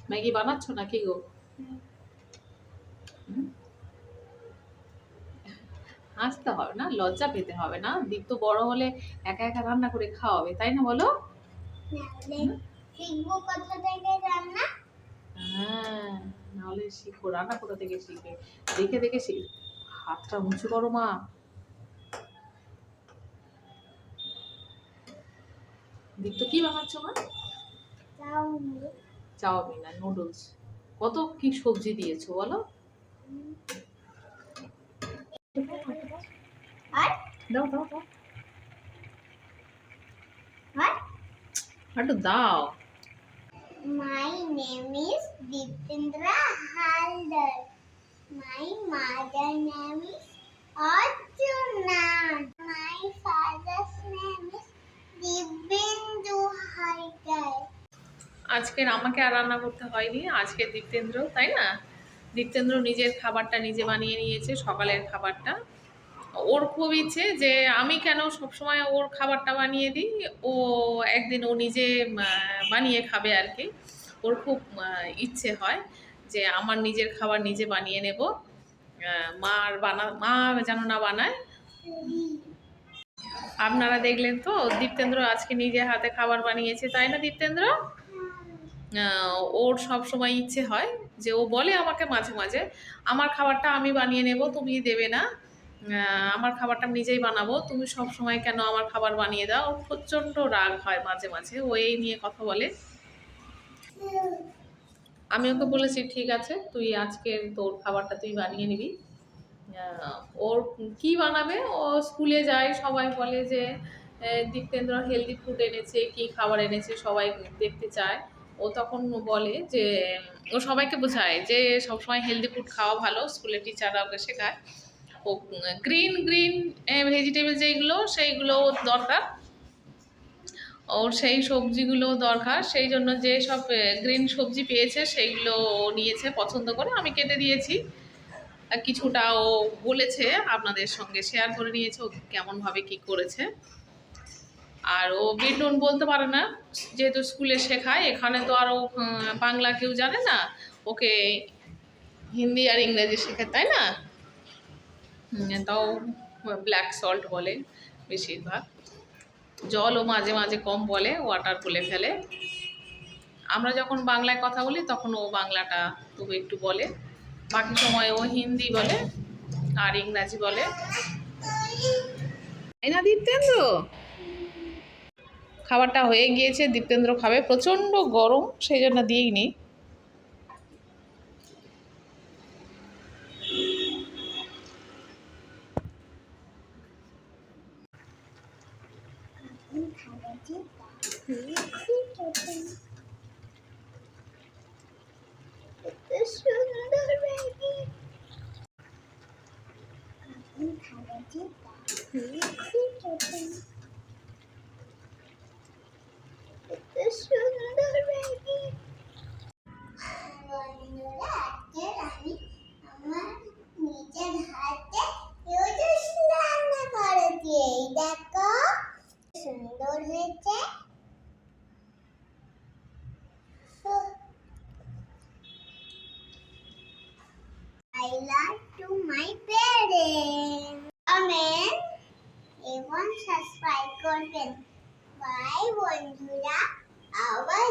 Maggi বানাচ্ছ নাকি গো? হাসতে হবে না, লজ্জা পেতে হবে না। দীপ তো বড় হলে একা একা রান্না করে খাওয়াবে, তাই না বলো? শিখবো কোথা থেকে রান্না? হ্যাঁ, নাহলে শিখো। রান্না কোথা থেকে শিখবে? দেখে দেখে শিখ। হাতটা উঁচু করো মা। দীপ তো কি বানাচ্ছ মা? চাউমিন আর নুডলস। কত কি সবজি দিয়েছো বলো? আর দাও দাও দাও, আর একটু দাও। My name is Dipendra Haldar. My mother name is Arjuna. My father's name is Dipendra Haldar. আজকের আমাকে আর রান্না করতে হয়নি, আজকে দীপ্তেন্দ্র, তাই না? দীপ্তেন্দ্র নিজের খাবারটা নিজে বানিয়ে নিয়েছে, সকালের খাবারটা। ওর খুব ইচ্ছে যে আমি কেন সবসময় ওর খাবারটা বানিয়ে দিই, ও একদিন ও নিজে বানিয়ে খাবে আর কি। ওর খুব ইচ্ছে হয় যে আমার নিজের খাবার নিজে বানিয়ে নেব, মা যেন না বানায়। আপনারা দেখলেন তো দীপ্তেন্দ্র আজকে নিজে হাতে খাবার বানিয়েছে, তাই না দীপ্তেন্দ্র? ওর সব সময় ইচ্ছে হয় যে ও বলে আমাকে মাঝে মাঝে আমার খাবারটা আমি বানিয়ে নেব, তুমি দেবে না। আমার খাবারটা আমি নিজেই বানাবো, তুমি সব সময় কেন আমার খাবার বানিয়ে দাও। ওর প্রচণ্ড রাগ হয় মাঝে মাঝে, ও এই নিয়ে কথা বলে। আমি ওকে বলেছি ঠিক আছে, তুই আজকে তোর খাবারটা তুই বানিয়ে নিবি। ওর কি বানাবে, ও স্কুলে যায়, সবাই বলে যে দীপ্তেন্দ্র হেলদি ফুড এনেছে, কি খাবার এনেছে সবাই দেখতে চায়। ও তখন বলে যে ও সবাইকে বোঝায় যে সবসময় হেলদি ফুড খাওয়া ভালো, স্কুলের টিচাররা ওকে শেখায়। ও গ্রিন গ্রিন ভেজিটেবল যেইগুলো সেইগুলো দরকার, ওর সেই সবজিগুলো দরকার। সেই জন্য যে সব গ্রিন সবজি পেয়েছে সেইগুলো ও নিয়েছে পছন্দ করে, আমি কেটে দিয়েছি। কিছুটা ও বলেছে আপনাদের সঙ্গে শেয়ার করে নিয়েছে ও কেমনভাবে কি করেছে। আর ও বিটনুন বলতে পারে না, যেহেতু স্কুলে শেখায়, এখানে তো আর ও বাংলা কেউ জানে না, ওকে হিন্দি আর ইংরেজি শেখায়, তাই না? তাও ব্ল্যাক সল্ট বলে বেশিরভাগ, জলও মাঝে মাঝে কম বলে, ওয়াটার বলে ফেলে। আমরা যখন বাংলায় কথা বলি তখন ও বাংলাটা তবু একটু বলে, বাকি সময় ও হিন্দি বলে আর ইংরাজি বলে, তাই না দীপ্তেন্দ্র? খাবারটা হয়ে গিয়েছে, দীপ্তেন্দ্র খাবে, প্রচণ্ড গরম সেই জন্য দিয়েই নি। সুন্দর ম্যাগি খাবারটি সুন্দর ম্যাগি। বন্ধুরা আজকে আমি আমার নিজের হাতে নুডলস রান্না করেছি, এই দেখো সুন্দর হয়েছে। I love to my parents. Amen. এবং সাবস্ক্রাইব করবেন। বাই বন্ধুরা, আবার